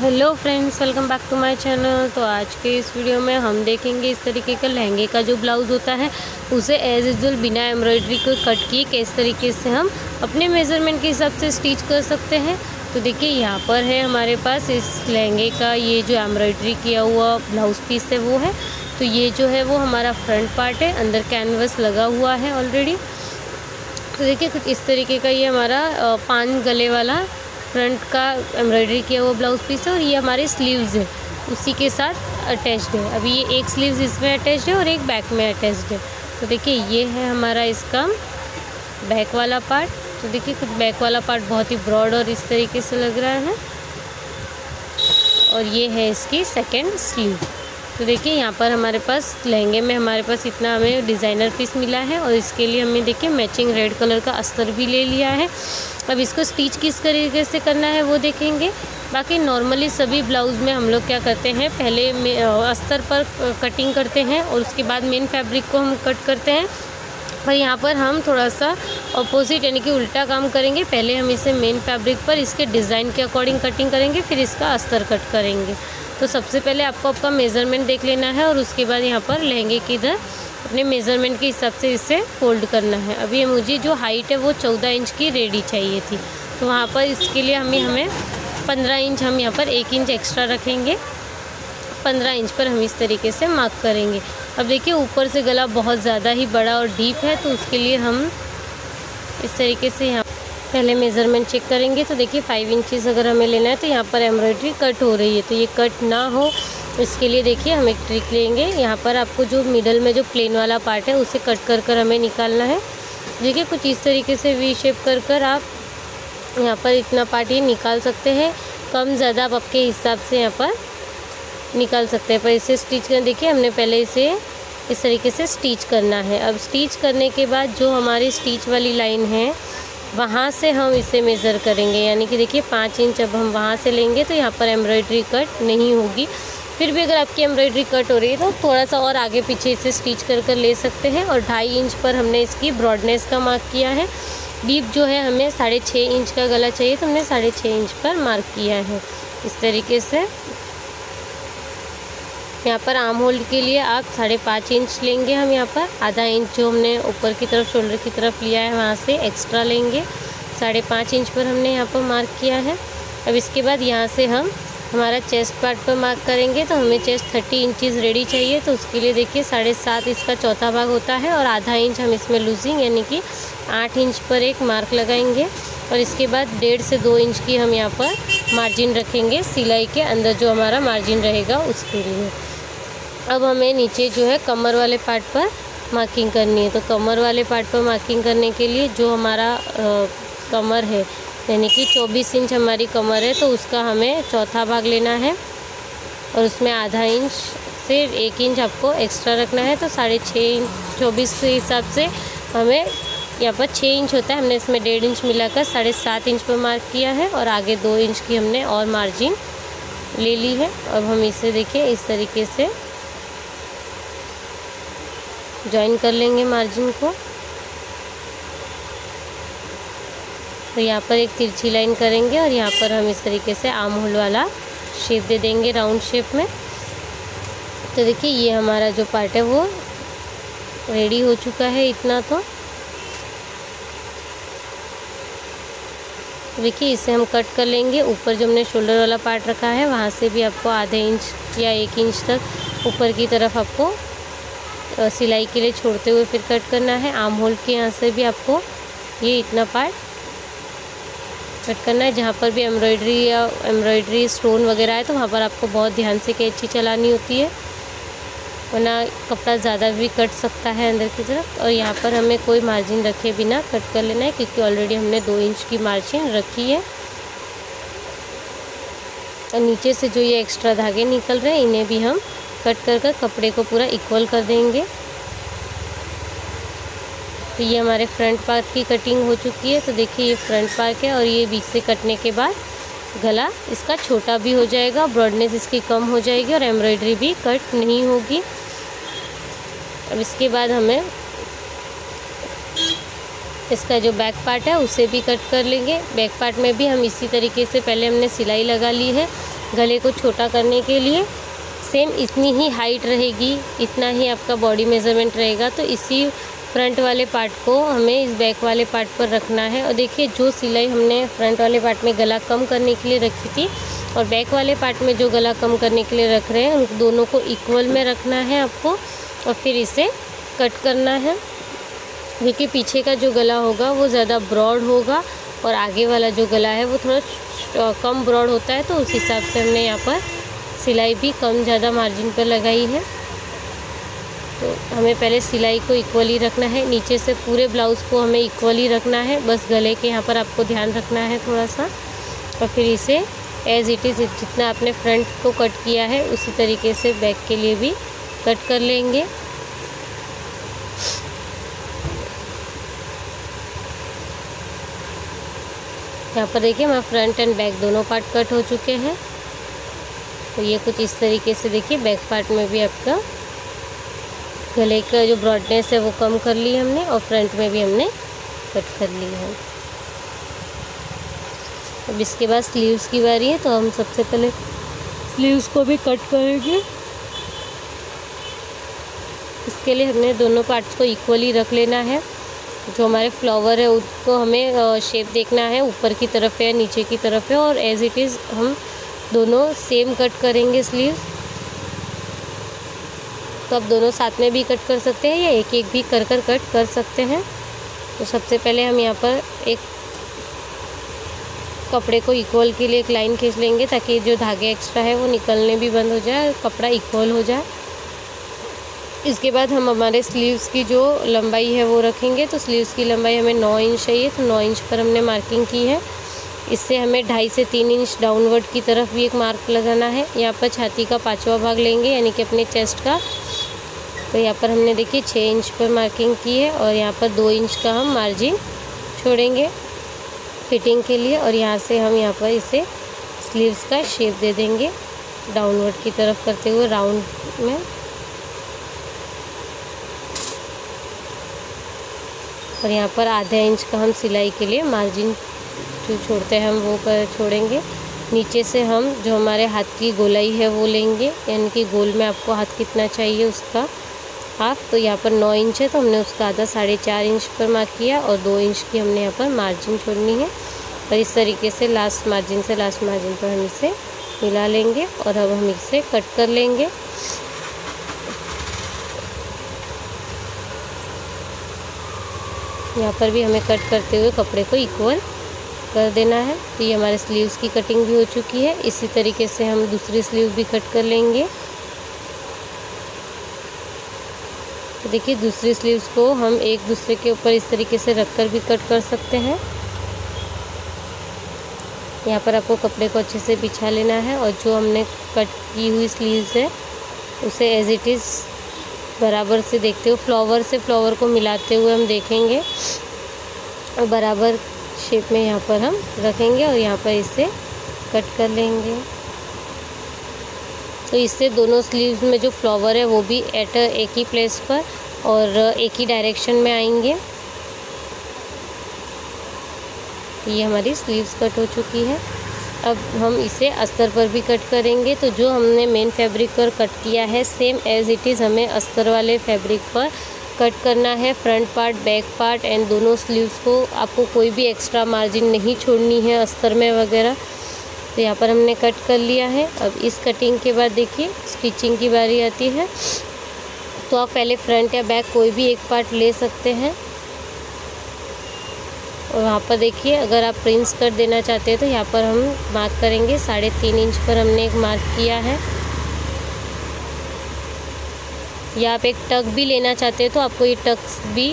Hello friends, welcome back to my channel. तो आज के इस वीडियो में हम देखेंगे इस तरीके का लहंगे का जो ब्लाउज़ होता है उसे एज यूजुअल बिना एम्ब्रॉयडरी को कट किए किस तरीके से हम अपने मेज़रमेंट के हिसाब से स्टिच कर सकते हैं। तो देखिए यहाँ पर है हमारे पास इस लहंगे का ये जो एम्ब्रॉयडरी किया हुआ ब्लाउज़ पीस है वो है। तो ये जो है वो हमारा फ्रंट पार्ट है, अंदर कैनवस लगा हुआ है ऑलरेडी। तो देखिए कुछ इस तरीके का ये हमारा 5 गले वाला फ्रंट का एम्ब्रॉयडरी किया हुआ ब्लाउज़ पीस है और ये हमारे स्लीव्स है उसी के साथ अटैच्ड है। अभी ये एक स्लीव्स इसमें अटैच्ड है और एक बैक में अटैच्ड है। तो देखिए ये है हमारा इसका बैक वाला पार्ट। तो देखिए कुछ बैक वाला पार्ट बहुत ही ब्रॉड और इस तरीके से लग रहा है और ये है इसकी सेकेंड स्लीव। तो देखिए यहाँ पर हमारे पास लहंगे में हमारे पास इतना हमें डिज़ाइनर पीस मिला है और इसके लिए हमने देखिए मैचिंग रेड कलर का अस्तर भी ले लिया है। अब इसको स्टिच किस तरीके से करना है वो देखेंगे। बाकी नॉर्मली सभी ब्लाउज़ में हम लोग क्या करते हैं, पहले अस्तर पर कटिंग करते हैं और उसके बाद मेन फैब्रिक को हम कट करते हैं। पर यहाँ पर हम थोड़ा सा ऑपोजिट यानी कि उल्टा काम करेंगे। पहले हम इसे मेन फैब्रिक पर इसके डिज़ाइन के अकॉर्डिंग कटिंग करेंगे, फिर इसका अस्तर कट करेंगे। तो सबसे पहले आपको आपका मेज़रमेंट देख लेना है और उसके बाद यहाँ पर लहंगे की इधर अपने मेज़रमेंट के हिसाब से इसे फोल्ड करना है। अभी मुझे जो हाइट है वो 14 इंच की रेडी चाहिए थी, तो वहाँ पर इसके लिए हमें 15 इंच हम यहाँ पर 1 इंच एक्स्ट्रा रखेंगे। 15 इंच पर हम इस तरीके से मार्क करेंगे। अब देखिए ऊपर से गला बहुत ज़्यादा ही बड़ा और डीप है, तो उसके लिए हम इस तरीके से यहाँ पहले मेज़रमेंट चेक करेंगे। तो देखिए 5 इंचज़ अगर हमें लेना है तो यहाँ पर एम्ब्रॉयडरी कट हो रही है, तो ये कट ना हो इसके लिए देखिए हम एक ट्रिक लेंगे। यहाँ पर आपको जो मिडल में जो प्लेन वाला पार्ट है उसे कट कर कर हमें निकालना है। देखिए कुछ इस तरीके से वी शेप कर कर आप यहाँ पर इतना पार्ट ये निकाल सकते हैं। कम ज़्यादा आप आपके हिसाब से यहाँ पर निकाल सकते हैं। पर इसे स्टिच करना, देखिए हमने पहले इसे इस तरीके से स्टिच करना है। अब स्टिच करने के बाद जो हमारी स्टिच वाली लाइन है वहाँ से हम इसे मेज़र करेंगे, यानी कि देखिए 5 इंच अब हम वहाँ से लेंगे तो यहाँ पर एम्ब्रॉयडरी कट नहीं होगी। फिर भी अगर आपकी एम्ब्रॉयडरी कट हो रही है तो थोड़ा सा और आगे पीछे इसे स्टिच कर कर ले सकते हैं। और 2.5 इंच पर हमने इसकी ब्रॉडनेस का मार्क किया है। डीप जो है हमें 6.5 इंच का गला चाहिए, तो हमने 6.5 इंच पर मार्क किया है इस तरीके से। यहाँ पर आर्म होल्ड के लिए आप 5.5 इंच लेंगे। हम यहाँ पर आधा इंच जो हमने ऊपर की तरफ शोल्डर की तरफ लिया है वहाँ से एक्स्ट्रा लेंगे। 5.5 इंच पर हमने यहाँ पर मार्क किया है। अब इसके बाद यहाँ से हम हमारा चेस्ट पार्ट पर मार्क करेंगे। तो हमें चेस्ट 30 इंचज़ रेडी चाहिए, तो उसके लिए देखिए 7.5 इसका चौथा भाग होता है और आधा इंच हम इसमें लूजिंग यानी कि 8 इंच पर एक मार्क लगाएंगे। और इसके बाद 1.5 से 2 इंच की हम यहाँ पर मार्जिन रखेंगे सिलाई के अंदर, जो हमारा मार्जिन रहेगा उसके लिए। अब हमें नीचे जो है कमर वाले पार्ट पर मार्किंग करनी है। तो कमर वाले पार्ट पर मार्किंग करने के लिए जो हमारा कमर है यानी कि 24 इंच हमारी कमर है, तो उसका हमें चौथा भाग लेना है और उसमें आधा इंच से 1 इंच आपको एक्स्ट्रा रखना है। तो 6.5 इंच 24 के हिसाब से हमें यहाँ पर 6 इंच होता है, हमने इसमें 1.5 इंच मिलाकर 7.5 इंच पर मार्क किया है और आगे 2 इंच की हमने और मार्जिन ले ली है। अब हम इसे देखिए इस तरीके से जॉइन कर लेंगे मार्जिन को। तो यहाँ पर एक तिरछी लाइन करेंगे और यहाँ पर हम इस तरीके से आर्म होल वाला शेप दे देंगे राउंड शेप में। तो देखिए ये हमारा जो पार्ट है वो रेडी हो चुका है इतना। तो देखिए इसे हम कट कर लेंगे। ऊपर जो हमने शोल्डर वाला पार्ट रखा है वहाँ से भी आपको आधे इंच या 1 इंच तक ऊपर की तरफ आपको सिलाई के लिए छोड़ते हुए फिर कट करना है। आर्म होल के यहाँ से भी आपको ये इतना पार्ट कट करना है। जहाँ पर भी एम्ब्रॉयडरी स्टोन वगैरह है तो वहाँ पर आपको बहुत ध्यान से कैंची चलानी होती है, वरना कपड़ा ज़्यादा भी कट सकता है अंदर की तरफ। और यहाँ पर हमें कोई मार्जिन रखे बिना कट कर लेना है, क्योंकि ऑलरेडी हमने 2 इंच की मार्जिन रखी है। और नीचे से जो ये एक्स्ट्रा धागे निकल रहे हैं इन्हें भी हम कट कर कर कपड़े को पूरा इक्वल कर देंगे। तो ये हमारे फ्रंट पार्ट की कटिंग हो चुकी है। तो देखिए ये फ्रंट पार्ट है और ये बीच से कटने के बाद गला इसका छोटा भी हो जाएगा, ब्रॉडनेस इसकी कम हो जाएगी और एम्ब्रॉयडरी भी कट नहीं होगी। अब इसके बाद हमें इसका जो बैक पार्ट है उसे भी कट कर लेंगे। बैक पार्ट में भी हम इसी तरीके से पहले हमने सिलाई लगा ली है। गले को छोटा करने के लिए सेम इतनी ही हाइट रहेगी, इतना ही आपका बॉडी मेज़रमेंट रहेगा। तो इसी फ्रंट वाले पार्ट को हमें इस बैक वाले पार्ट पर रखना है। और देखिए जो सिलाई हमने फ्रंट वाले पार्ट में गला कम करने के लिए रखी थी और बैक वाले पार्ट में जो गला कम करने के लिए रख रहे हैं, उन दोनों को इक्वल में रखना है आपको और फिर इसे कट करना है। देखिए पीछे का जो गला होगा वो ज़्यादा ब्रॉड होगा और आगे वाला जो गला है वो थोड़ा कम ब्रॉड होता है, तो उस हिसाब से हमने यहाँ पर सिलाई भी कम ज़्यादा मार्जिन पर लगाई है। तो हमें पहले सिलाई को इक्वली रखना है, नीचे से पूरे ब्लाउज़ को हमें इक्वली रखना है, बस गले के यहाँ पर आपको ध्यान रखना है थोड़ा सा। और फिर इसे एज़ इट इज़ जितना आपने फ्रंट को कट किया है उसी तरीके से बैक के लिए भी कट कर लेंगे। यहाँ पर देखिए हमारा फ्रंट एंड बैक दोनों पार्ट कट हो चुके हैं। तो ये कुछ इस तरीके से देखिए बैक पार्ट में भी आपका गले का जो ब्रॉडनेस है वो कम कर ली हमने और फ्रंट में भी हमने कट कर ली है। अब इसके बाद स्लीव्स की बारी है, तो हम सबसे पहले स्लीव्स को भी कट करेंगे। इसके लिए हमने दोनों पार्ट्स को इक्वली रख लेना है। जो हमारे फ्लावर है उसको हमें शेप देखना है, ऊपर की तरफ है नीचे की तरफ है, और एज़ इट इज़ हम दोनों सेम कट करेंगे स्लीव्स। तो आप दोनों साथ में भी कट कर सकते हैं या एक एक भी कर कट कर सकते हैं। तो सबसे पहले हम यहाँ पर एक कपड़े को इक्वल के लिए एक लाइन खींच लेंगे ताकि जो धागे एक्स्ट्रा है वो निकलने भी बंद हो जाए, कपड़ा इक्वल हो जाए। इसके बाद हम हमारे स्लीव्स की जो लंबाई है वो रखेंगे। तो स्लीव्स की लंबाई हमें 9 इंच चाहिए, तो 9 इंच पर हमने मार्किंग की है। इससे हमें 2.5 से 3 इंच डाउनवर्ड की तरफ भी एक मार्क लगाना है। यहाँ पर छाती का 5वां भाग लेंगे यानी कि अपने चेस्ट का। तो यहाँ पर हमने देखिए 6 इंच पर मार्किंग की है और यहाँ पर 2 इंच का हम मार्जिन छोड़ेंगे फिटिंग के लिए। और यहाँ से हम यहाँ पर इसे स्लीव्स का शेप दे देंगे डाउनवर्ड की तरफ करते हुए राउंड में। और यहाँ पर आधा इंच का हम सिलाई के लिए मार्जिन जो छोड़ते हैं हम वो छोड़ेंगे। नीचे से हम जो हमारे हाथ की गोलाई है वो लेंगे, यानी कि गोल में आपको हाथ कितना चाहिए उसका हाफ। तो यहाँ पर 9 इंच है तो हमने उसका आधा 4.5 इंच पर मार्क किया और 2 इंच की हमने यहाँ पर मार्जिन छोड़नी है। और इस तरीके से लास्ट मार्जिन से लास्ट मार्जिन पर हम इसे मिला लेंगे और अब हम इसे कट कर लेंगे। यहाँ पर भी हमें कट करते हुए कपड़े को इक्वल कर देना है। तो ये हमारे स्लीव्स की कटिंग भी हो चुकी है। इसी तरीके से हम दूसरी स्लीव भी कट कर लेंगे। तो देखिए दूसरी स्लीव्स को हम एक दूसरे के ऊपर इस तरीके से रखकर भी कट कर सकते हैं। यहाँ पर आपको कपड़े को अच्छे से बिछा लेना है और जो हमने कट की हुई स्लीव्स है उसे एज इट इज़ बराबर से देखते हुए फ्लावर से फ्लावर को मिलाते हुए हम देखेंगे और बराबर शेप में यहाँ पर हम रखेंगे और यहाँ पर इसे कट कर लेंगे। तो इससे दोनों स्लीव्स में जो फ्लावर है वो भी एट एक ही प्लेस पर और एक ही डायरेक्शन में आएंगे। ये हमारी स्लीव्स कट हो चुकी है। अब हम इसे अस्तर पर भी कट करेंगे। तो जो हमने मेन फैब्रिक पर कट किया है सेम एज़ इट इज़ हमें अस्तर वाले फैब्रिक पर कट करना है। Front part, back part and दोनों स्लीव्स को आपको कोई भी एक्स्ट्रा मार्जिन नहीं छोड़नी है अस्तर में वगैरह। तो यहाँ पर हमने कट कर लिया है। अब इस कटिंग के बाद देखिए स्टिचिंग की बारी आती है। तो आप पहले फ्रंट या बैक कोई भी एक पार्ट ले सकते हैं और वहाँ पर देखिए अगर आप प्रिंस कट देना चाहते हैं तो यहाँ पर हम मार्क करेंगे 3.5 इंच पर हमने एक मार्क किया है। या आप एक टक भी लेना चाहते हैं तो आपको ये टक्स भी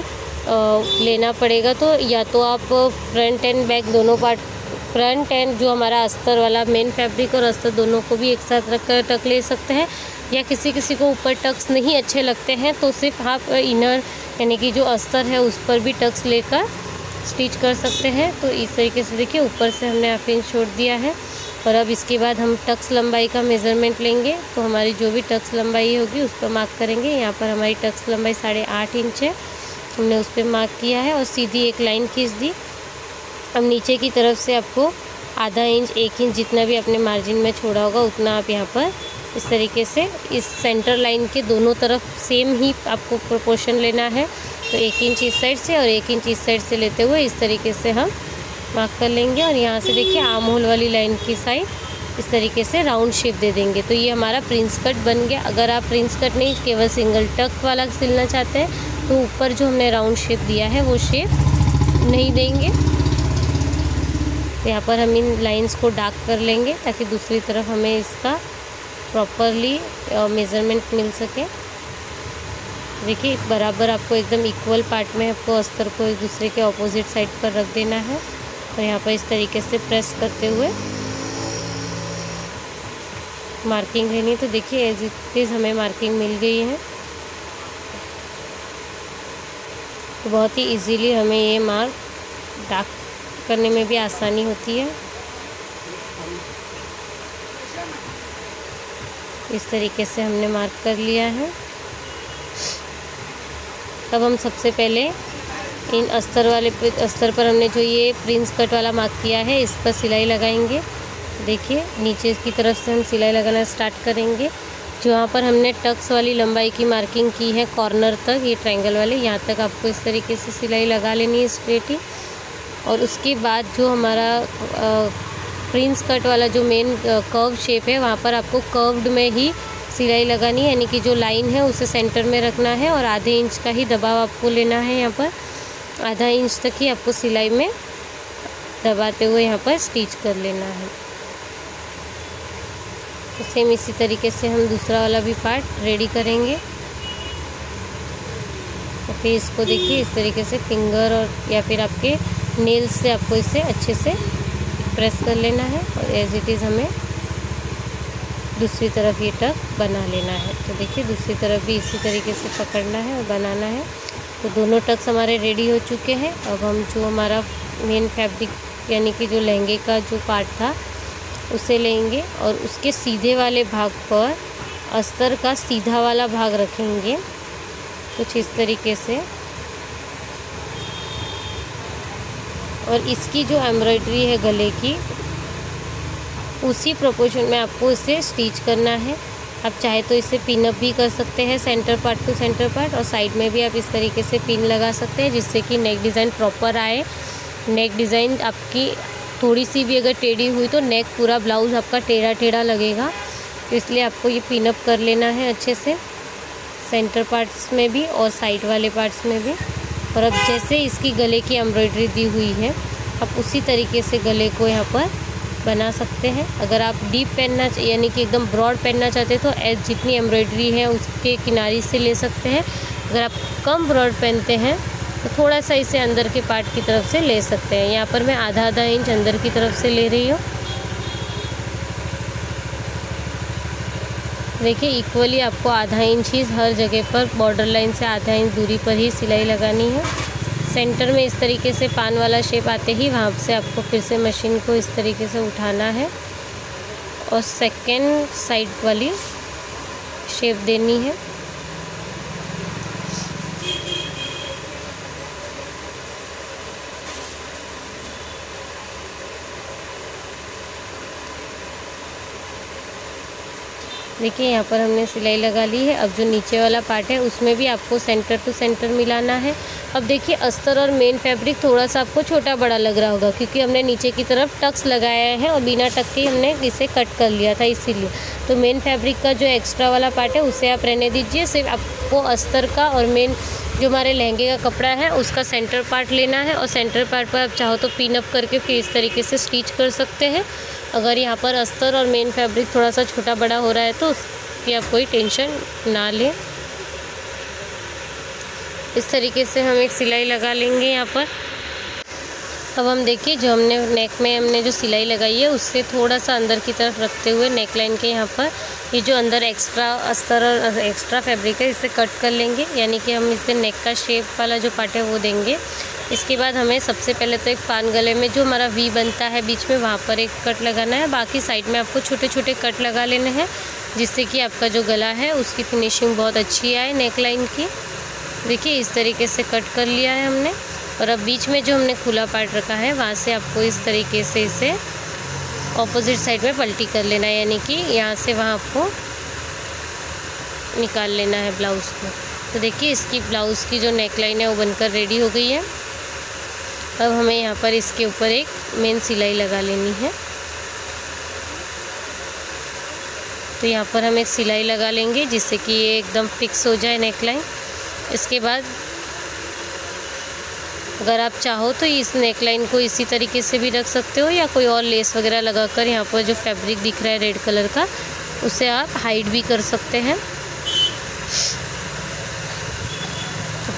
लेना पड़ेगा। तो या तो आप फ्रंट एंड बैक दोनों पार्ट, फ्रंट एंड जो हमारा अस्तर वाला मेन फैब्रिक और अस्तर दोनों को भी एक साथ रखकर टक ले सकते हैं। या किसी किसी को ऊपर टक्स नहीं अच्छे लगते हैं तो सिर्फ आप इनर यानी कि जो अस्तर है उस पर भी टक्स लेकर स्टिच कर सकते हैं। तो इस तरीके से देखिए ऊपर से हमने हाफ इंच छोड़ दिया है और अब इसके बाद हम टक्स लंबाई का मेज़रमेंट लेंगे। तो हमारी जो भी टक्स लंबाई होगी उस पर मार्क करेंगे। यहाँ पर हमारी टक्स लंबाई 8.5 इंच है, हमने उस पर मार्क किया है और सीधी एक लाइन खींच दी। अब नीचे की तरफ से आपको आधा इंच 1 इंच जितना भी आपने मार्जिन में छोड़ा होगा उतना आप यहाँ पर इस तरीके से इस सेंटर लाइन के दोनों तरफ सेम ही आपको प्रोपोर्शन लेना है। तो 1 इंच इस साइड से और 1 इंच इस साइड से लेते हुए इस तरीके से हम मार्क कर लेंगे। और यहाँ से देखिए आर्म होल वाली लाइन की साइड इस तरीके से राउंड शेप दे देंगे। तो ये हमारा प्रिंस कट बन गया। अगर आप प्रिंस कट नहीं केवल सिंगल टक वाला सिलना चाहते हैं तो ऊपर जो हमने राउंड शेप दिया है वो शेप नहीं देंगे। तो यहाँ पर हम इन लाइंस को डार्क कर लेंगे ताकि दूसरी तरफ हमें इसका प्रॉपरली मेज़रमेंट मिल सके। देखिए बराबर आपको एकदम इक्वल पार्ट में आपको अस्तर को एक दूसरे के ऑपोजिट साइड पर रख देना है और यहाँ पर इस तरीके से प्रेस करते हुए मार्किंग लेनी। तो देखिए एज इट इज़ हमें मार्किंग मिल गई है। तो बहुत ही इजीली हमें ये मार्क डार्क करने में भी आसानी होती है। इस तरीके से हमने मार्क कर लिया है। अब हम सबसे पहले इन अस्तर पर हमने जो ये प्रिंस कट वाला मार्क किया है इस पर सिलाई लगाएंगे। देखिए नीचे की तरफ से हम सिलाई लगाना स्टार्ट करेंगे। जहाँ पर हमने टक्स वाली लंबाई की मार्किंग की है कॉर्नर तक, ये ट्रायंगल वाले, यहाँ तक आपको इस तरीके से सिलाई लगा लेनी है स्ट्रेट ही। और उसके बाद जो हमारा प्रिंस कट वाला जो मेन कर्व शेप है वहाँ पर आपको कर्व्ड में ही सिलाई लगानी है, यानी कि जो लाइन है उसे सेंटर में रखना है और आधे इंच का ही दबाव आपको लेना है। यहाँ पर आधा इंच तक ही आपको सिलाई में दबाते हुए यहाँ पर स्टिच कर लेना है। तो सेम इसी तरीके से हम दूसरा वाला भी पार्ट रेडी करेंगे। तो फिर इसको देखिए इस तरीके से फिंगर और या फिर आपके नेल्स से आपको इसे अच्छे से प्रेस कर लेना है और एज इट इज़ हमें दूसरी तरफ ये टक बना लेना है। तो देखिए दूसरी तरफ भी इसी तरीके से पकड़ना है और बनाना है। तो दोनों टक्स हमारे रेडी हो चुके हैं। अब हम जो हमारा मेन फैब्रिक यानी कि जो लहंगे का जो पार्ट था उसे लेंगे और उसके सीधे वाले भाग पर अस्तर का सीधा वाला भाग रखेंगे कुछ इस तरीके से। और इसकी जो एम्ब्रॉयडरी है गले की उसी प्रोपोर्शन में आपको इसे स्टिच करना है। आप चाहे तो इसे पिन अप भी कर सकते हैं centre part two centre part, और साइड में भी आप इस तरीके से पिन लगा सकते हैं जिससे कि नेक डिज़ाइन प्रॉपर आए। नेक डिज़ाइन आपकी थोड़ी सी भी अगर टेढ़ी हुई तो नेक पूरा ब्लाउज़ आपका टेढ़ा टेढ़ा लगेगा। तो इसलिए आपको ये पिन अप कर लेना है अच्छे से सेंटर पार्ट्स में भी और साइड वाले पार्ट्स में भी। और अब जैसे इसकी गले की एम्ब्रॉयडरी दी हुई है आप उसी तरीके से गले को यहाँ पर बना सकते हैं। अगर आप डीप पहनना यानी कि एकदम ब्रॉड पहनना चाहते हैं तो एज जितनी एम्ब्रॉयडरी है उसके किनारे से ले सकते हैं। अगर आप कम ब्रॉड पहनते हैं तो थोड़ा सा इसे अंदर के पार्ट की तरफ से ले सकते हैं। यहाँ पर मैं आधा इंच अंदर की तरफ से ले रही हूँ। देखिए इक्वली आपको आधा इंच ही हर जगह पर बॉर्डर लाइन से आधा इंच दूरी पर ही सिलाई लगानी है। सेंटर में इस तरीके से पान वाला शेप आते ही वहाँ से आपको फिर से मशीन को इस तरीके से उठाना है और सेकेंड साइड वाली शेप देनी है। देखिए यहाँ पर हमने सिलाई लगा ली है। अब जो नीचे वाला पार्ट है उसमें भी आपको सेंटर टू सेंटर मिलाना है। अब देखिए अस्तर और मेन फैब्रिक थोड़ा सा आपको छोटा बड़ा लग रहा होगा क्योंकि हमने नीचे की तरफ टक्स लगाया है और बिना टक के हमने इसे कट कर लिया था इसीलिए। तो मेन फैब्रिक का जो एक्स्ट्रा वाला पार्ट है उसे आप रहने दीजिए। सिर्फ आपको अस्तर का और मेन जो हमारे लहंगे का कपड़ा है उसका सेंटर पार्ट लेना है और सेंटर पार्ट पर आप चाहो तो पिन अप करके फिर इस तरीके से स्टिच कर सकते हैं। अगर यहाँ पर अस्तर और मेन फैब्रिक थोड़ा सा छोटा बड़ा हो रहा है तो उसकी आप कोई टेंशन ना लें। इस तरीके से हम एक सिलाई लगा लेंगे यहाँ पर। अब हम देखिए जो हमने नेक में हमने जो सिलाई लगाई है उससे थोड़ा सा अंदर की तरफ रखते हुए नेक लाइन के यहाँ पर ये जो अंदर एक्स्ट्रा अस्तर और एक्स्ट्रा फैब्रिक है इसे कट कर लेंगे, यानी कि हम इसे नेक का शेप वाला जो पार्ट है वो देंगे। इसके बाद हमें सबसे पहले तो एक पान गले में जो हमारा वी बनता है बीच में वहाँ पर एक कट लगाना है। बाकी साइड में आपको छोटे छोटे कट लगा लेने हैं जिससे कि आपका जो गला है उसकी फिनिशिंग बहुत अच्छी आए नेक लाइन की। देखिए इस तरीके से कट कर लिया है हमने और अब बीच में जो हमने खुला पार्ट रखा है वहाँ से आपको इस तरीके से इसे ऑपोजिट साइड में पलटी कर लेना है, यानी कि यहाँ से वहाँ आपको निकाल लेना है ब्लाउज़ को। तो देखिए इसकी ब्लाउज़ की जो नेकलाइन है वो बनकर रेडी हो गई है। अब हमें यहाँ पर इसके ऊपर एक मेन सिलाई लगा लेनी है। तो यहाँ पर हम एक सिलाई लगा लेंगे जिससे कि ये एकदम फिक्स हो जाए नेकलाइन। इसके बाद अगर आप चाहो तो इस नेकलाइन को इसी तरीके से भी रख सकते हो, या कोई और लेस वगैरह लगाकर यहाँ पर जो फैब्रिक दिख रहा है रेड कलर का उसे आप हाइड भी कर सकते हैं।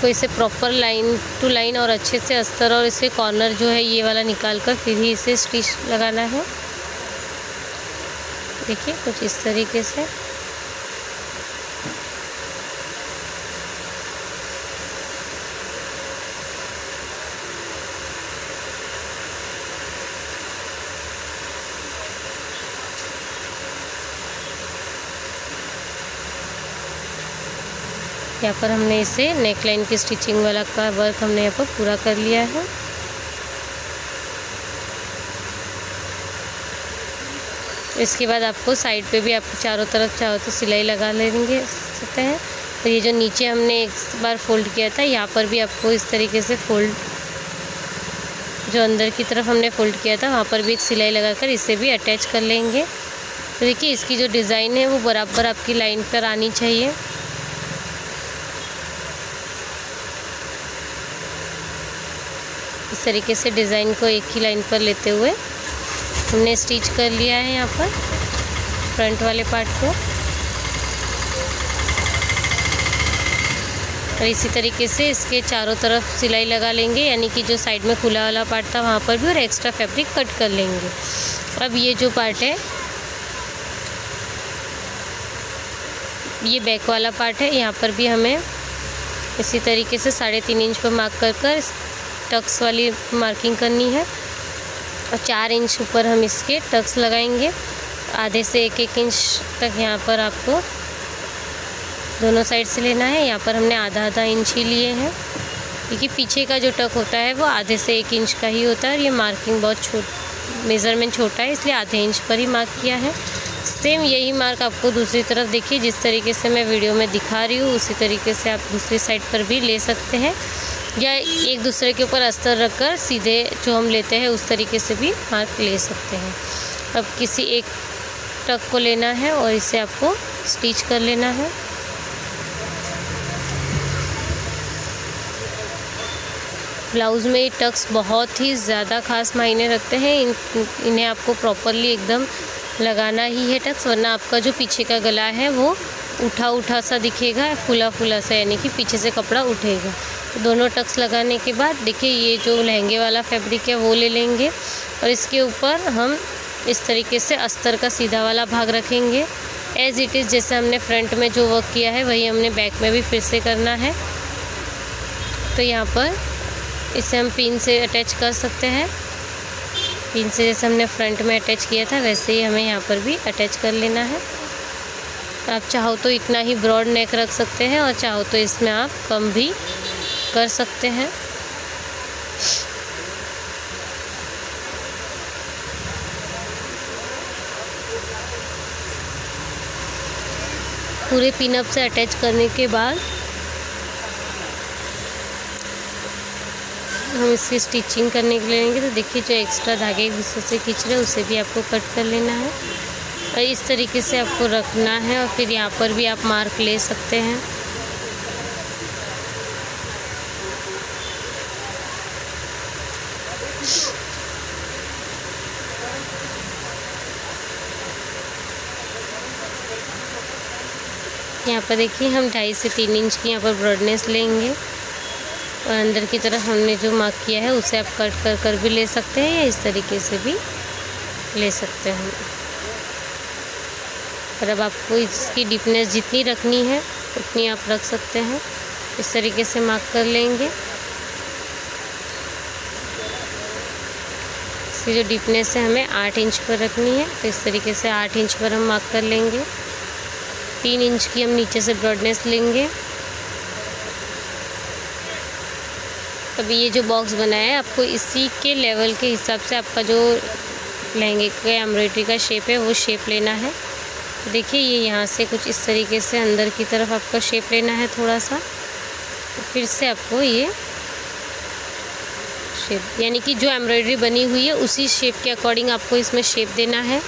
तो इसे प्रॉपर लाइन टू लाइन और अच्छे से अस्तर और इसके कॉर्नर जो है ये वाला निकाल कर फिर ही इसे स्टिच लगाना है। देखिए कुछ इस तरीके से। यहाँ पर हमने इसे नेकलाइन की स्टिचिंग वाला का वर्क हमने यहाँ पर पूरा कर लिया है। इसके बाद आपको साइड पे भी आप चारों तरफ चाहो तो सिलाई लगा लेंगे सकते हैं। और ये जो नीचे हमने एक बार फोल्ड किया था यहाँ पर भी आपको इस तरीके से फोल्ड, जो अंदर की तरफ हमने फोल्ड किया था वहाँ पर भी एक सिलाई लगाकर इसे भी अटैच कर लेंगे। तो देखिए इसकी जो डिज़ाइन है वो बराबर आपकी लाइन पर आनी चाहिए। इस तरीके से डिज़ाइन को एक ही लाइन पर लेते हुए हमने स्टिच कर लिया है यहाँ पर फ्रंट वाले पार्ट को। और इसी तरीके से इसके चारों तरफ सिलाई लगा लेंगे, यानी कि जो साइड में खुला वाला पार्ट था वहाँ पर भी, और एक्स्ट्रा फैब्रिक कट कर लेंगे। अब ये जो पार्ट है ये बैक वाला पार्ट है, यहाँ पर भी हमें इसी तरीके से 3.5 इंच पर मार्क कर टक्स वाली मार्किंग करनी है। और 4 इंच ऊपर हम इसके टक्स लगाएंगे। आधे से 1-1 इंच तक यहाँ पर आपको दोनों साइड से लेना है। यहाँ पर हमने आधा इंच ही लिए हैं, क्योंकि पीछे का जो टक होता है वो आधे से 1 इंच का ही होता है और ये मार्किंग बहुत मेज़रमेंट छोटा है, इसलिए आधे इंच पर ही मार्क किया है। सेम यही मार्क आपको दूसरी तरफ देखिए जिस तरीके से मैं वीडियो में दिखा रही हूँ उसी तरीके से आप दूसरी साइड पर भी ले सकते हैं, या एक दूसरे के ऊपर अस्तर रखकर सीधे जो हम लेते हैं उस तरीके से भी मार्क ले सकते हैं। अब किसी एक टक को लेना है और इसे आपको स्टिच कर लेना है। ब्लाउज़ में ये टक्स बहुत ही ज़्यादा खास मायने रखते हैं। इन्हें आपको प्रॉपरली एकदम लगाना ही है टक्स, वरना आपका जो पीछे का गला है वो उठा सा दिखेगा, फूला सा, यानी कि पीछे से कपड़ा उठेगा। तो दोनों टक्स लगाने के बाद देखिए ये जो लहंगे वाला फैब्रिक है वो ले लेंगे और इसके ऊपर हम इस तरीके से अस्तर का सीधा वाला भाग रखेंगे। एज़ इट इज़ जैसे हमने फ्रंट में जो वर्क किया है वही हमने बैक में भी फिर से करना है। तो यहाँ पर इसे हम पिन से अटैच कर सकते हैं। पिन से जैसे हमने फ्रंट में अटैच किया था वैसे ही हमें यहाँ पर भी अटैच कर लेना है। आप चाहो तो इतना ही ब्रॉड नेक रख सकते हैं और चाहो तो इसमें आप कम भी कर सकते हैं। पूरे पिन अप से अटैच करने के बाद हम इसकी स्टिचिंग करने के लिए लेंगे। तो देखिए जो एक्स्ट्रा धागे एक दूसरे से खींच रहे हैं उसे भी आपको कट कर लेना है और इस तरीके से आपको रखना है और फिर यहाँ पर भी आप मार्क ले सकते हैं। यहाँ पर देखिए हम 2.5 से 3 इंच की यहाँ पर ब्रॉडनेस लेंगे और अंदर की तरफ हमने जो मार्क किया है उसे आप कट कर भी ले सकते हैं या इस तरीके से भी ले सकते हैं। और अब आपको इसकी डीपनेस जितनी रखनी है उतनी आप रख सकते हैं। इस तरीके से मार्क कर लेंगे। इसकी जो डीपनेस है हमें 8 इंच पर रखनी है, तो इस तरीके से 8 इंच पर हम मार्क कर लेंगे। 3 इंच की हम नीचे से ब्रॉडनेस लेंगे। अभी ये जो बॉक्स बनाया है आपको इसी के लेवल के हिसाब से आपका जो लहंगे का एम्ब्रॉयडरी का शेप है वो शेप लेना है। देखिए ये यहाँ से कुछ इस तरीके से अंदर की तरफ आपको शेप लेना है थोड़ा सा। फिर से आपको ये शेप, यानी कि जो एम्ब्रॉयडरी बनी हुई है उसी शेप के अकॉर्डिंग आपको इसमें शेप देना है।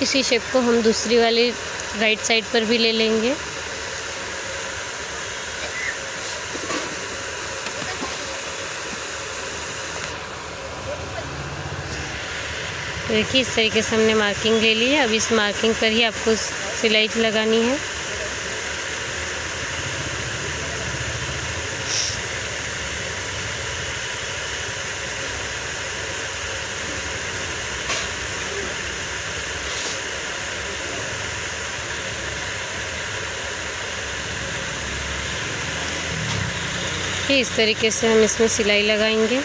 इसी शेप को हम दूसरी वाली राइट साइड पर भी ले लेंगे। देखिए इस तरीके से हमने मार्किंग ले ली है। अब इस मार्किंग पर ही आपको सिलाई लगानी है। इस तरीके से हम इसमें सिलाई लगाएंगे।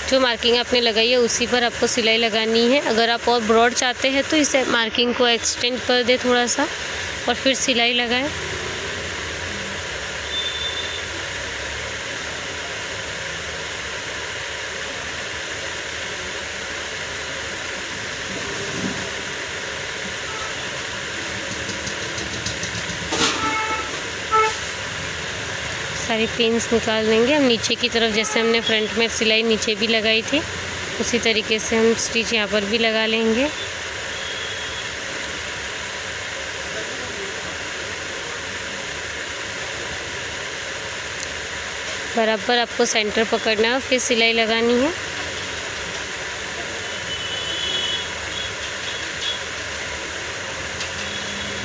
जो मार्किंग आपने लगाई है उसी पर आपको सिलाई लगानी है। अगर आप और ब्रॉड चाहते हैं तो इस मार्किंग को एक्सटेंड कर दे थोड़ा सा और फिर सिलाई लगाएं। सारी पिन्स निकाल देंगे हम नीचे की तरफ। जैसे हमने फ्रंट में सिलाई नीचे भी लगाई थी उसी तरीके से हम स्टिच यहाँ पर भी लगा लेंगे। बराबर आपको सेंटर पकड़ना है और फिर सिलाई लगानी है।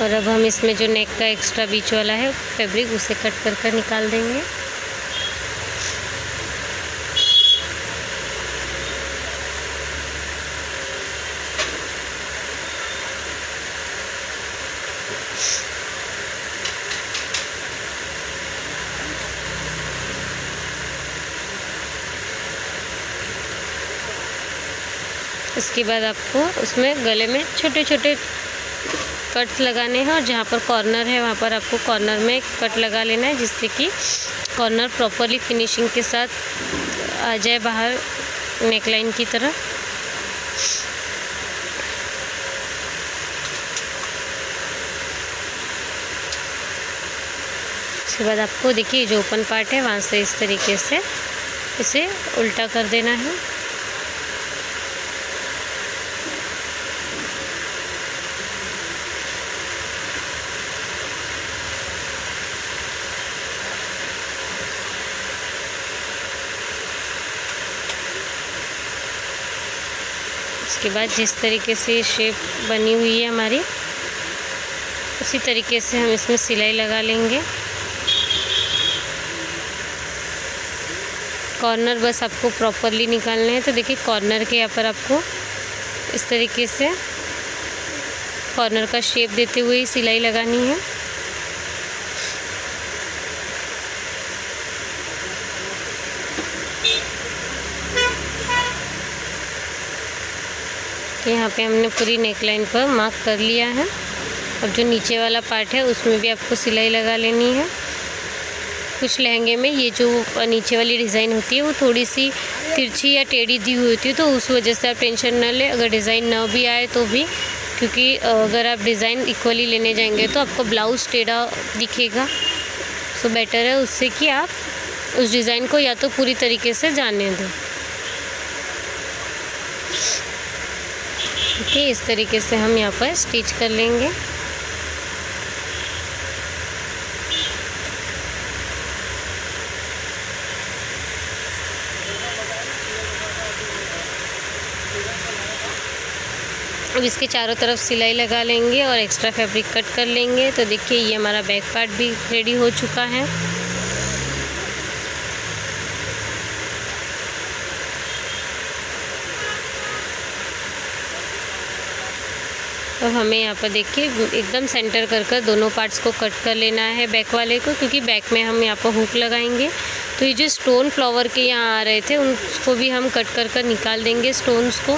और अब हम इसमें जो नेक का एक्स्ट्रा बीच वाला है फैब्रिक उसे कट कर कर निकाल देंगे। इसके बाद आपको उसमें गले में छोटे छोटे कट्स लगाने हैं और जहाँ पर कॉर्नर है वहाँ पर आपको कॉर्नर में कट लगा लेना है, जिससे कि कॉर्नर प्रॉपरली फिनिशिंग के साथ आ जाए बाहर नेकलाइन की तरफ। उसके बाद आपको देखिए जो ओपन पार्ट है वहाँ से इस तरीके से इसे उल्टा कर देना है। उसके बाद जिस तरीके से ये शेप बनी हुई है हमारी उसी तरीके से हम इसमें सिलाई लगा लेंगे। कॉर्नर बस आपको प्रॉपरली निकालने हैं। तो देखिए कॉर्नर के यहाँ पर आपको इस तरीके से कॉर्नर का शेप देते हुए सिलाई लगानी है। यहाँ पे हमने पूरी नेकलाइन पर मार्क कर लिया है। अब जो नीचे वाला पार्ट है उसमें भी आपको सिलाई लगा लेनी है। कुछ लहंगे में ये जो नीचे वाली डिज़ाइन होती है वो थोड़ी सी तिरछी या टेढ़ी दी हुई होती है, तो उस वजह से आप टेंशन ना लें अगर डिज़ाइन ना भी आए तो भी, क्योंकि अगर आप डिज़ाइन इक्वली लेने जाएंगे तो आपको ब्लाउज़ टेढ़ा दिखेगा। सो बेटर है उससे कि आप उस डिज़ाइन को या तो पूरी तरीके से जाने दें। ठीक है, इस तरीके से हम यहाँ पर स्टिच कर लेंगे। अब इसके चारों तरफ सिलाई लगा लेंगे और एक्स्ट्रा फैब्रिक कट कर लेंगे। तो देखिए ये हमारा बैक पार्ट भी रेडी हो चुका है। तो हमें यहाँ पर देखिए एकदम सेंटर कर कर दोनों पार्ट्स को कट कर लेना है बैक वाले को, क्योंकि बैक में हम यहाँ पर हुक लगाएंगे। तो ये जो स्टोन फ्लावर के यहाँ आ रहे थे उनको भी हम कट कर कर निकाल देंगे स्टोन्स को।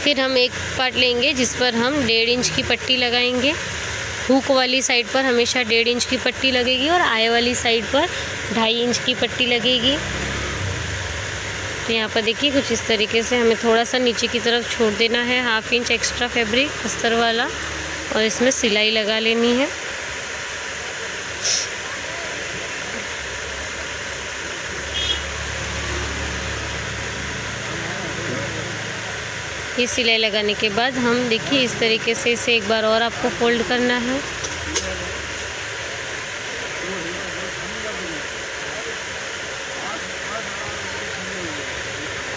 फिर हम एक पार्ट लेंगे जिस पर हम 1.5 इंच की पट्टी लगाएंगे। हुक वाली साइड पर हमेशा 1.5 इंच की पट्टी लगेगी और आए वाली साइड पर 2.5 इंच की पट्टी लगेगी। तो यहाँ पर देखिए कुछ इस तरीके से हमें थोड़ा सा नीचे की तरफ छोड़ देना है, 1/2 इंच एक्स्ट्रा फैब्रिक अस्तर वाला, और इसमें सिलाई लगा लेनी है। ये सिलाई लगाने के बाद हम देखिए इस तरीके से इसे एक बार और आपको फोल्ड करना है।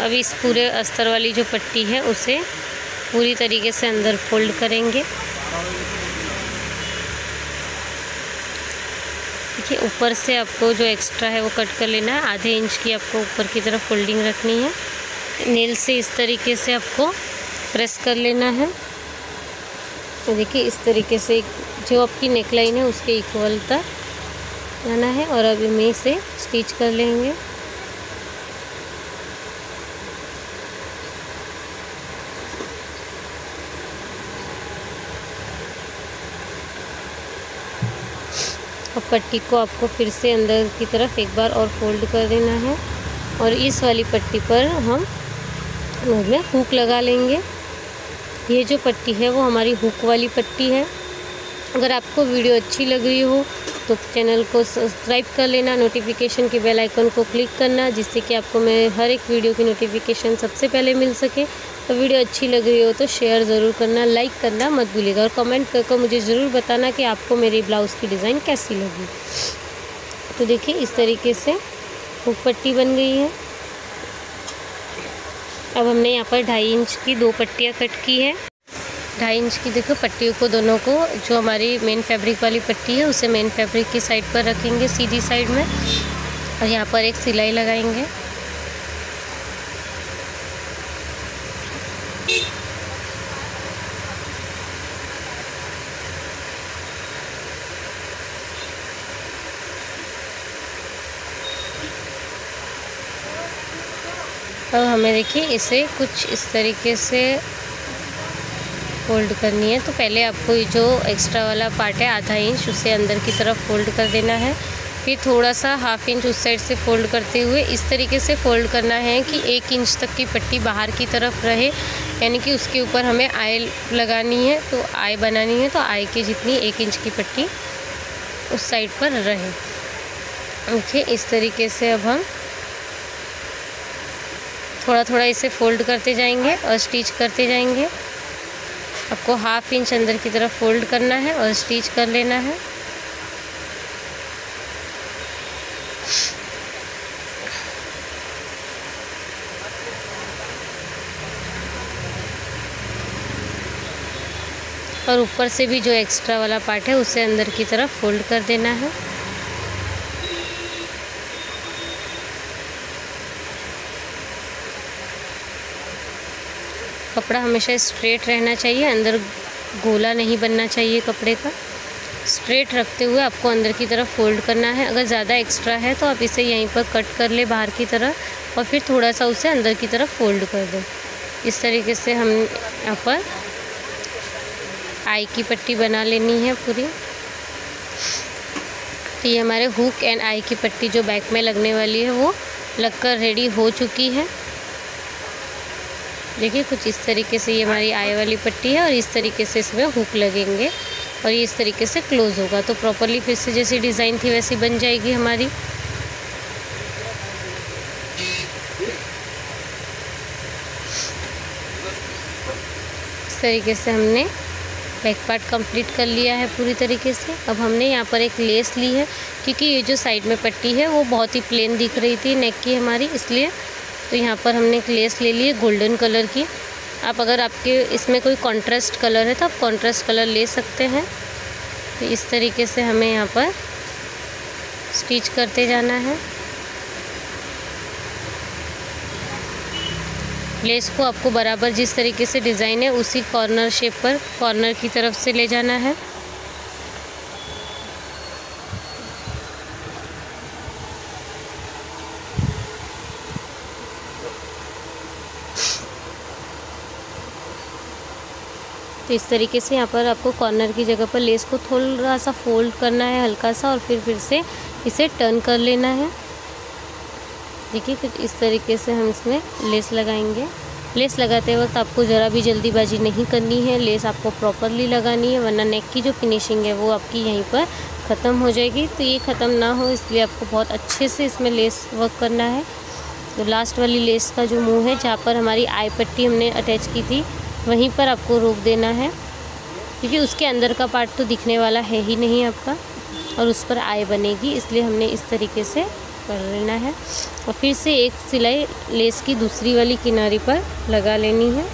अब इस पूरे अस्तर वाली जो पट्टी है उसे पूरी तरीके से अंदर फोल्ड करेंगे। देखिए ऊपर से आपको जो एक्स्ट्रा है वो कट कर लेना है। 1/2 इंच की आपको ऊपर की तरफ फोल्डिंग रखनी है। नेल से इस तरीके से आपको प्रेस कर लेना है। तो देखिए इस तरीके से जो आपकी नेकलाइन है उसके इक्वल तक जाना है और अब हम इसे स्टिच कर लेंगे। अब पट्टी को आपको फिर से अंदर की तरफ एक बार और फोल्ड कर देना है और इस वाली पट्टी पर हम में हुक लगा लेंगे। ये जो पट्टी है वो हमारी हुक वाली पट्टी है। अगर आपको वीडियो अच्छी लग रही हो तो चैनल को सब्सक्राइब कर लेना, नोटिफिकेशन के बेल आइकन को क्लिक करना, जिससे कि आपको मैं हर एक वीडियो की नोटिफिकेशन सबसे पहले मिल सके। तो वीडियो अच्छी लग रही हो तो शेयर ज़रूर करना, लाइक करना मत भूलिएगा और कमेंट करके मुझे ज़रूर बताना कि आपको मेरी ब्लाउज़ की डिज़ाइन कैसी लगी। तो देखिए इस तरीके से हुक पट्टी बन गई है। अब हमने यहाँ पर 2.5 इंच की 2 पट्टियाँ कट की है। 2.5 इंच की देखो पट्टियों को दोनों को, जो हमारी मेन फैब्रिक वाली पट्टी है उसे मेन फैब्रिक की साइड पर रखेंगे सीधी साइड में और यहाँ पर एक सिलाई लगाएंगे। अब हमें देखिए इसे कुछ इस तरीके से फोल्ड करनी है। तो पहले आपको ये जो एक्स्ट्रा वाला पार्ट है 1/2 इंच उसे अंदर की तरफ फोल्ड कर देना है। फिर थोड़ा सा 1/2 इंच उस साइड से फोल्ड करते हुए इस तरीके से फोल्ड करना है कि 1 इंच तक की पट्टी बाहर की तरफ रहे, यानी कि उसके ऊपर हमें आई लगानी है। तो आई बनानी है तो आई के जितनी 1 इंच की पट्टी उस साइड पर रहे। देखिए इस तरीके से अब हम थोड़ा थोड़ा इसे फोल्ड करते जाएंगे और स्टिच करते जाएंगे। आपको 1/2 इंच अंदर की तरफ फोल्ड करना है और स्टिच कर लेना है। और ऊपर से भी जो एक्स्ट्रा वाला पार्ट है उसे अंदर की तरफ फोल्ड कर देना है। कपड़ा हमेशा स्ट्रेट रहना चाहिए, अंदर गोला नहीं बनना चाहिए कपड़े का। स्ट्रेट रखते हुए आपको अंदर की तरफ फोल्ड करना है। अगर ज़्यादा एक्स्ट्रा है तो आप इसे यहीं पर कट कर ले बाहर की तरफ और फिर थोड़ा सा उसे अंदर की तरफ फोल्ड कर दें। इस तरीके से हम यहाँ पर आई की पट्टी बना लेनी है पूरी। तो ये हमारे हुक एंड आई की पट्टी जो बैक में लगने वाली है वो लगकर रेडी हो चुकी है। देखिए कुछ इस तरीके से ये हमारी आई वाली पट्टी है और इस तरीके से इसमें हुक लगेंगे और ये इस तरीके से क्लोज होगा। तो प्रॉपरली फिर से जैसी डिज़ाइन थी वैसी बन जाएगी हमारी। इस तरीके से हमने बैक पार्ट कंप्लीट कर लिया है पूरी तरीके से। अब हमने यहाँ पर एक लेस ली है क्योंकि ये जो साइड में पट्टी है वो बहुत ही प्लेन दिख रही थी नेक की हमारी, इसलिए तो यहाँ पर हमने एक लेस ले ली है गोल्डन कलर की। आप अगर आपके इसमें कोई कॉन्ट्रास्ट कलर है तो आप कॉन्ट्रास्ट कलर ले सकते हैं। तो इस तरीके से हमें यहाँ पर स्टिच करते जाना है। लेस को आपको बराबर जिस तरीके से डिज़ाइन है उसी कॉर्नर शेप पर कॉर्नर की तरफ से ले जाना है। तो इस तरीके से यहाँ पर आपको कॉर्नर की जगह पर लेस को थोड़ा सा फोल्ड करना है हल्का सा, और फिर से इसे टर्न कर लेना है। देखिए कुछ इस तरीके से हम इसमें लेस लगाएंगे। लेस लगाते वक्त आपको ज़रा भी जल्दीबाजी नहीं करनी है, लेस आपको प्रॉपरली लगानी है, वरना नेक की जो फिनिशिंग है वो आपकी यहीं पर ख़त्म हो जाएगी। तो ये ख़त्म ना हो इसलिए आपको बहुत अच्छे से इसमें लेस वर्क करना है। तो लास्ट वाली लेस का जो मुंह है, जहाँ पर हमारी आई पट्टी हमने अटैच की थी, वहीं पर आपको रोक देना है, क्योंकि उसके अंदर का पार्ट तो दिखने वाला है ही नहीं आपका, और उस पर आई बनेगी, इसलिए हमने इस तरीके से कर लेना है। और फिर से एक सिलाई लेस की दूसरी वाली किनारे पर लगा लेनी है।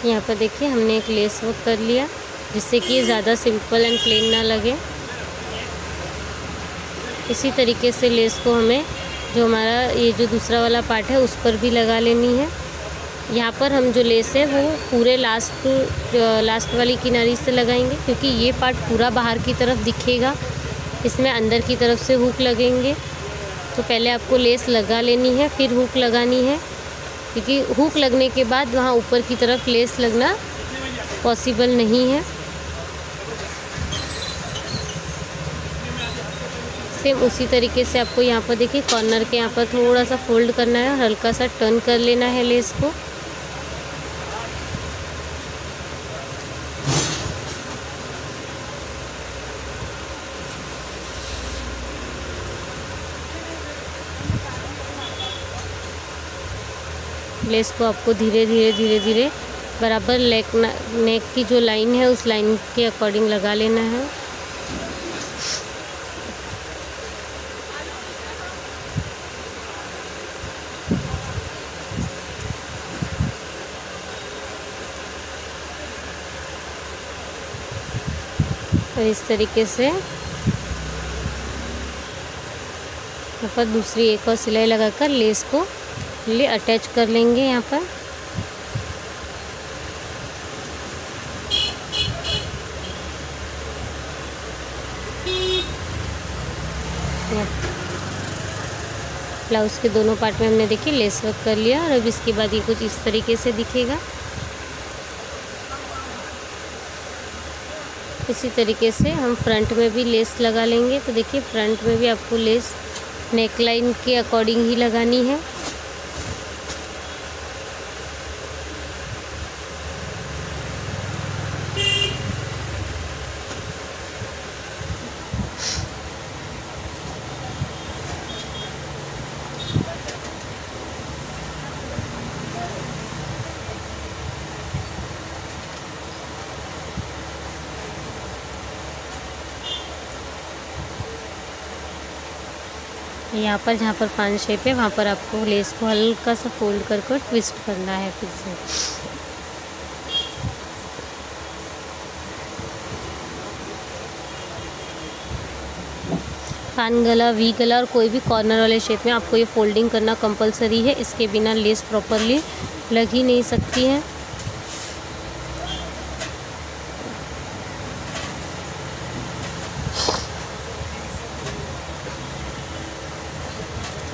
यहाँ पर देखिए हमने एक लेस वर्क कर लिया, जिससे कि ये ज़्यादा सिंपल एंड प्लेन ना लगे। इसी तरीके से लेस को हमें जो हमारा ये जो दूसरा वाला पार्ट है उस पर भी लगा लेनी है। यहाँ पर हम जो लेस है वो पूरे लास्ट वाली किनारी से लगाएंगे, क्योंकि ये पार्ट पूरा बाहर की तरफ दिखेगा, इसमें अंदर की तरफ से हुक लगेंगे। तो पहले आपको लेस लगा लेनी है, फिर हुक लगानी है, क्योंकि हुक लगने के बाद वहाँ ऊपर की तरफ लेस लगना पॉसिबल नहीं है। सेम उसी तरीके से आपको यहाँ पर देखिए कॉर्नर के यहाँ पर थोड़ा सा फोल्ड करना है और हल्का सा टर्न कर लेना है लेस को। लेस को आपको धीरे धीरे बराबर नेक की जो लाइन है उस लाइन के अकॉर्डिंग लगा लेना है। और इस तरीके से यहाँ पर दूसरी एक और सिलाई लगाकर लेस को ले अटैच कर लेंगे। यहाँ पर ब्लाउज़ के दोनों पार्ट में हमने देखिए लेस वर्क कर लिया, और अब इसके बाद ये कुछ इस तरीके से दिखेगा। इसी तरीके से हम फ्रंट में भी लेस लगा लेंगे। तो देखिए फ्रंट में भी आपको लेस नेक लाइन के अकॉर्डिंग ही लगानी है। यहाँ पर जहाँ पर 5 शेप है वहाँ पर आपको लेस को हल्का सा फोल्ड कर ट्विस्ट करना है फिर से। पान गला, वी गला और कोई भी कॉर्नर वाले शेप में आपको ये फोल्डिंग करना कंपलसरी है, इसके बिना लेस प्रॉपरली लग ही नहीं सकती है।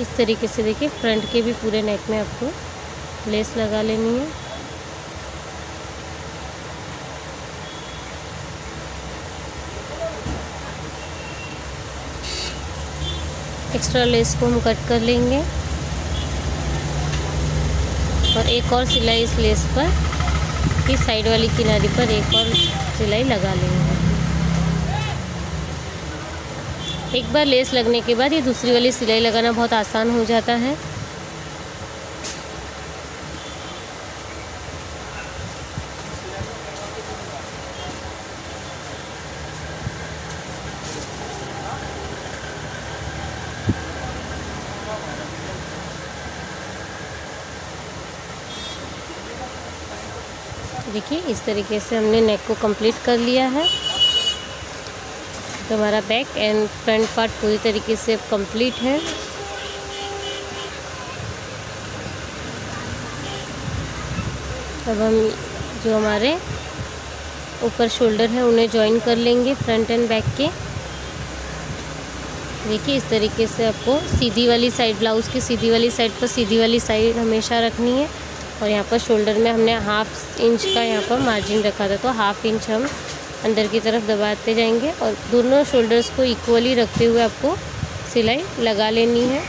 इस तरीके से देखिए फ्रंट के भी पूरे नेक में आपको लेस लगा लेनी है। एक्स्ट्रा लेस को हम कट कर लेंगे और एक और सिलाई इस लेस पर की साइड वाली किनारी पर एक और सिलाई लगा लेंगे। एक बार लेस लगने के बाद ये दूसरी वाली सिलाई लगाना बहुत आसान हो जाता है। देखिए इस तरीके से हमने नेक को कंप्लीट कर लिया है। तो हमारा बैक एंड फ्रंट पार्ट पूरी तरीके से कंप्लीट है। अब हम जो हमारे ऊपर शोल्डर है उन्हें जॉइन कर लेंगे फ्रंट एंड बैक के। देखिए इस तरीके से आपको सीधी वाली साइड, ब्लाउज़ की सीधी वाली साइड पर सीधी वाली साइड हमेशा रखनी है। और यहाँ पर शोल्डर में हमने 1/2 इंच का यहाँ पर मार्जिन रखा था, तो 1/2 इंच हम अंदर की तरफ दबाते जाएंगे और दोनों शोल्डर्स को इक्वली रखते हुए आपको सिलाई लगा लेनी है।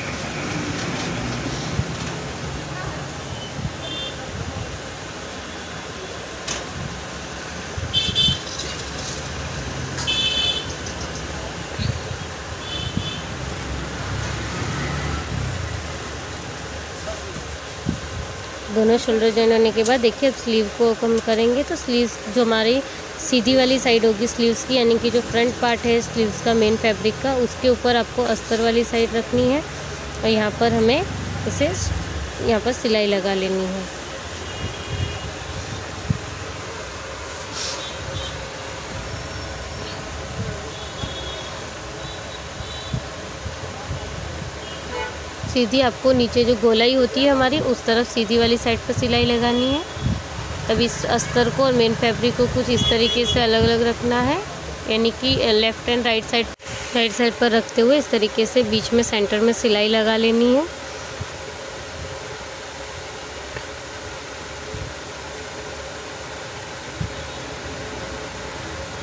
दोनों शोल्डर जॉइन होने के बाद देखिए अब स्लीव को हम करेंगे, तो स्लीव्स जो हमारी सीधी वाली साइड होगी स्लीव्स की, यानी कि जो फ्रंट पार्ट है स्लीव्स का मेन फैब्रिक का, उसके ऊपर आपको अस्तर वाली साइड रखनी है और यहाँ पर हमें इसे यहाँ पर सिलाई लगा लेनी है। सीधी आपको नीचे जो गोलाई होती है हमारी, उस तरफ सीधी वाली साइड पर सिलाई लगानी है। अब इस अस्तर को और मेन फैब्रिक को कुछ इस तरीके से अलग अलग रखना है, यानी कि लेफ़्ट एंड राइट साइड पर रखते हुए इस तरीके से बीच में सेंटर में सिलाई लगा लेनी है।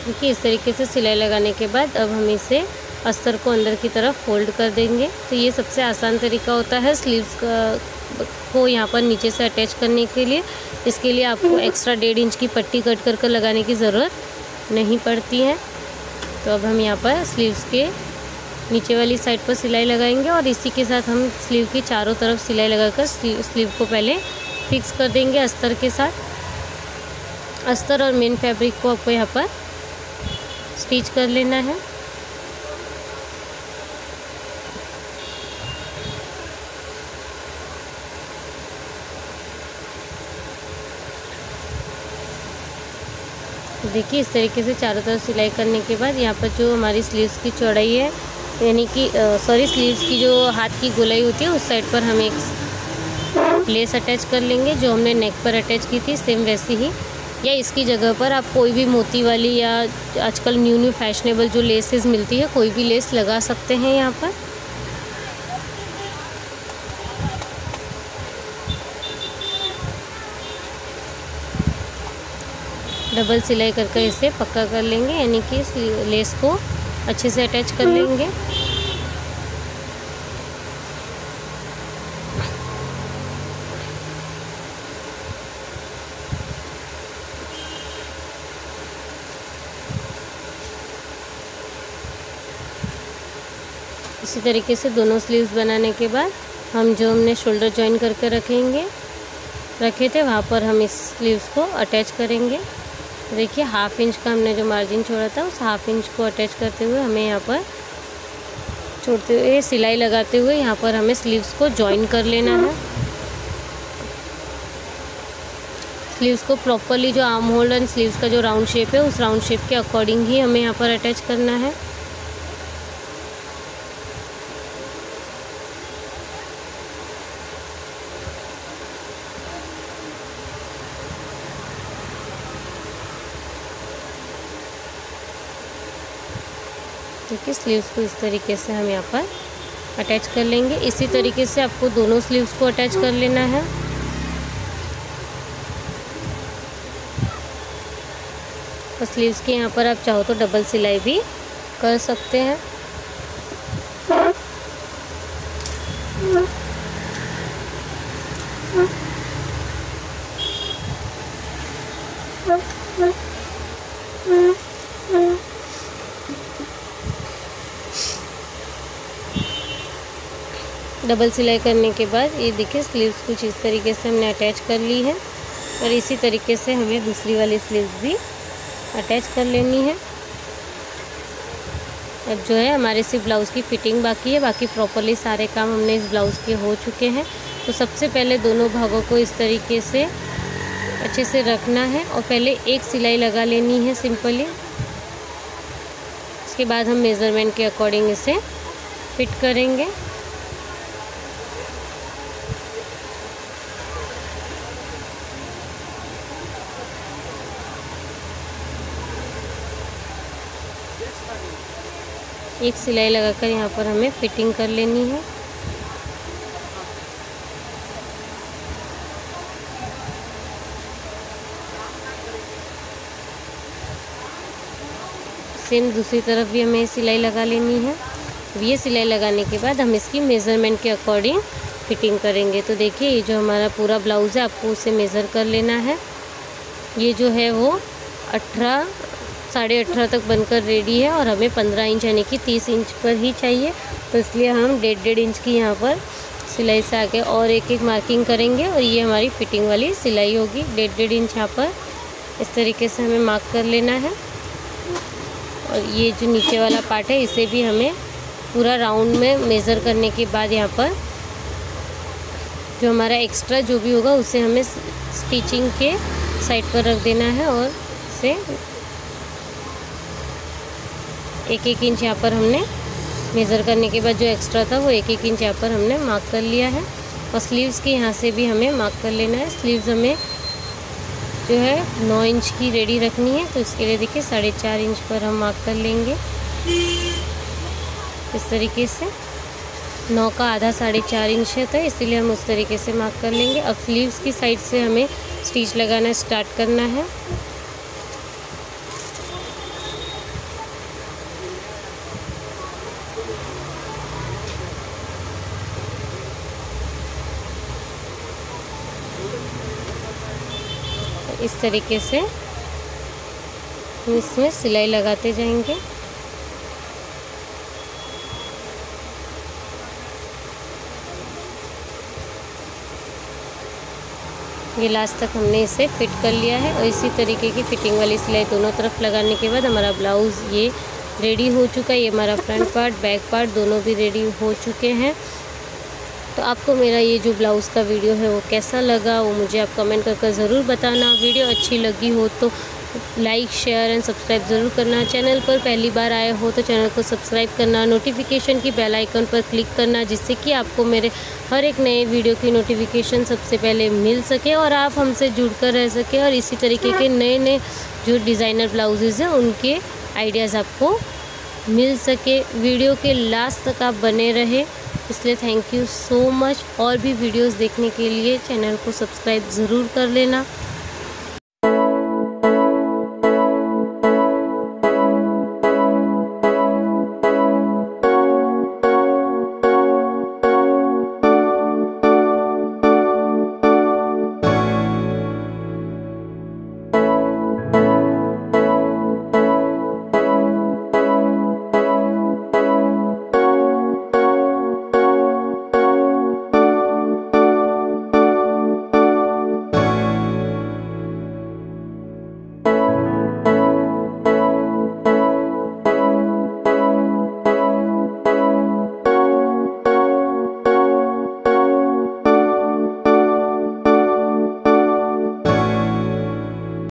देखिए इस तरीके से सिलाई लगाने के बाद अब हम इसे अस्तर को अंदर की तरफ फोल्ड कर देंगे। तो ये सबसे आसान तरीका होता है स्लीव्स को यहाँ पर नीचे से अटैच करने के लिए। इसके लिए आपको एक्स्ट्रा 1.5 इंच की पट्टी कट कर लगाने की ज़रूरत नहीं पड़ती है। तो अब हम यहाँ पर स्लीव्स के नीचे वाली साइड पर सिलाई लगाएंगे और इसी के साथ हम स्लीव की चारों तरफ सिलाई लगाकर स्लीव को पहले फिक्स कर देंगे अस्तर के साथ। अस्तर और मेन फैब्रिक को आपको यहाँ पर स्टिच कर लेना है। देखिए इस तरीके से चारों तरफ सिलाई करने के बाद यहाँ पर जो हमारी स्लीव्स की चौड़ाई है, यानी कि स्लीव्स की जो हाथ की गोलाई होती है उस साइड पर हम एक लेस अटैच कर लेंगे, जो हमने नेक पर अटैच की थी सेम वैसी ही, या इसकी जगह पर आप कोई भी मोती वाली या आजकल न्यू फैशनेबल जो लेसेस मिलती है कोई भी लेस लगा सकते हैं यहाँ पर। डबल सिलाई करके इसे पक्का कर लेंगे, यानी कि इस लेस को अच्छे से अटैच कर लेंगे। इसी तरीके से दोनों स्लीव्स बनाने के बाद हम जो हमने शोल्डर जॉइन करके रखे थे वहाँ पर हम इस स्लीव्स को अटैच करेंगे। देखिए 1/2 इंच का हमने जो मार्जिन छोड़ा था उस 1/2 इंच को अटैच करते हुए हमें यहाँ पर छोड़ते हुए सिलाई लगाते हुए यहाँ पर हमें स्लीव्स को जॉइन कर लेना है। स्लीव्स को प्रॉपरली जो आर्म होल एंड स्लीव्स का जो राउंड शेप है उस राउंड शेप के अकॉर्डिंग ही हमें यहाँ पर अटैच करना है। देखिए स्लीव्स को इस तरीके से हम यहाँ पर अटैच कर लेंगे। इसी तरीके से आपको दोनों स्लीव्स को अटैच कर लेना है। और स्लीव्स के यहाँ पर आप चाहो तो डबल सिलाई भी कर सकते हैं। डबल सिलाई करने के बाद ये देखिए स्लीव्स कुछ इस तरीके से हमने अटैच कर ली है और इसी तरीके से हमें दूसरी वाली स्लीव्स भी अटैच कर लेनी है। अब जो है हमारे सिर्फ ब्लाउज़ की फिटिंग बाकी है, बाकी प्रॉपरली सारे काम हमने इस ब्लाउज़ के हो चुके हैं। तो सबसे पहले दोनों भागों को इस तरीके से अच्छे से रखना है और पहले एक सिलाई लगा लेनी है सिंपली। उसके बाद हम मेज़रमेंट के अकॉर्डिंग इसे फिट करेंगे। एक सिलाई लगाकर यहाँ पर हमें फिटिंग कर लेनी है। सेम दूसरी तरफ भी हमें सिलाई लगा लेनी है। ये सिलाई लगाने के बाद हम इसकी मेज़रमेंट के अकॉर्डिंग फिटिंग करेंगे। तो देखिए ये जो हमारा पूरा ब्लाउज़ है आपको उसे मेज़र कर लेना है। ये जो है वो 18 साढ़े 18 तक बनकर रेडी है और हमें 15 इंच यानी कि 30 इंच पर ही चाहिए। तो इसलिए हम 1.5 इंच की यहाँ पर सिलाई से आगे और एक एक मार्किंग करेंगे और ये हमारी फिटिंग वाली सिलाई होगी। 1.5 इंच यहाँ पर इस तरीके से हमें मार्क कर लेना है। और ये जो नीचे वाला पार्ट है इसे भी हमें पूरा राउंड में मेज़र करने के बाद यहाँ पर जो हमारा एक्स्ट्रा जो भी होगा उसे हमें स्टिचिंग के साइड पर रख देना है और इसे 1-1 इंच यहाँ पर हमने मेज़र करने के बाद जो एक्स्ट्रा था वो 1-1 इंच यहाँ पर हमने मार्क कर लिया है। और स्लीव्स के यहाँ से भी हमें मार्क कर लेना है। स्लीव्स हमें जो है 9 इंच की रेडी रखनी है, तो इसके लिए देखिए 4.5 इंच पर हम मार्क कर लेंगे। इस तरीके से 9 का आधा 4.5 इंच है, तो इसीलिए हम उस तरीके से मार्क कर लेंगे। अब स्लीव्स की साइड से हमें स्टिच लगाना स्टार्ट करना है। इस तरीके से हम इसमें सिलाई लगाते जाएंगे। ये लास्ट तक हमने इसे फिट कर लिया है और इसी तरीके की फिटिंग वाली सिलाई दोनों तरफ लगाने के बाद हमारा ब्लाउज़ ये रेडी हो चुका है। ये हमारा फ्रंट पार्ट बैक पार्ट दोनों भी रेडी हो चुके हैं। तो आपको मेरा ये जो ब्लाउज़ का वीडियो है वो कैसा लगा वो मुझे आप कमेंट करके ज़रूर बताना। वीडियो अच्छी लगी हो तो लाइक शेयर एंड सब्सक्राइब ज़रूर करना। चैनल पर पहली बार आए हो तो चैनल को सब्सक्राइब करना, नोटिफिकेशन की बेल आइकन पर क्लिक करना, जिससे कि आपको मेरे हर एक नए वीडियो की नोटिफिकेशन सबसे पहले मिल सके और आप हमसे जुड़कर रह सके और इसी तरीके के नए नए जो डिज़ाइनर ब्लाउजेज़ हैं उनके आइडियाज़ आपको मिल सके। वीडियो के लास्ट तक आप बने रहे, इसलिए थैंक यू सो मच। और भी वीडियोस देखने के लिए चैनल को सब्सक्राइब ज़रूर कर लेना।